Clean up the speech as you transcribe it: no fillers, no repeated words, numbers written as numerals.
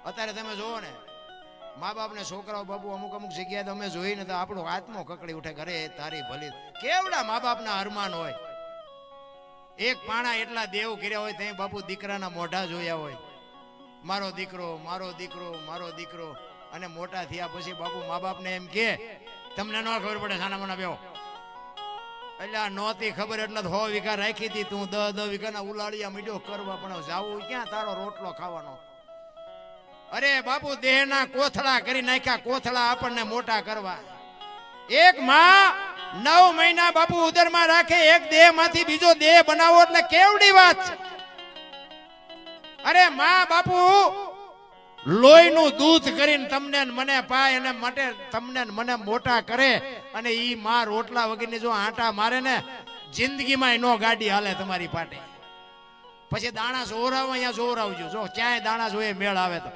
અત્યારે તમે જોવો ને મા બાપ ને છોકરાઓ બાપુ અમુક અમુક જગ્યાએ તમે જોઈને તો આપણો આત્મો કકડી ઉઠે. ઘરે તારી ભલી કેવડા મા બાપ ના અરમાન હોય. એક પાણા એટલા દેવ કર્યા હોય ત્યાં બાપુ દીકરાના મોઢા જોયા હોય, મારો દીકરો મારો દીકરો મારો દીકરો. અને મોટા થયા પછી બાપુ મા બાપ ને એમ કે તમને ન ખબર પડે સાના મના બેહો. એટલે નહોતી ખબર એટલે 100 વીઘા રાખી હતી તું 10 વીઘાના ઉલાળિયા મીડ્યો કરવા, પણ જાવું ક્યાં તારો રોટલો ખાવાનો. અરે બાપુ દેહના કોથળા કરી નાખ્યા, કોથળા આપણને મોટા કરવા. એક માં 9 મહિના બાપુ ઉદરમાં રાખે, એક દેહ માંથી બીજો દેહ બનાવો એટલે કેવડી વાત છે. અરે માં બાપુ લોહીનું દૂધ કરીને તમને મને પાય અને માટે તમને મને મોટા કરે. અને ઈ માં રોટલા વગરની જો આટા મારે ને જિંદગીમાં નો ગાડી હાલે તમારી પાટે. પછી દાણા જોરાવ અહીંયા જોરાવજો, જો ક્યાંય દાણા જોઈએ મેળ આવે તો.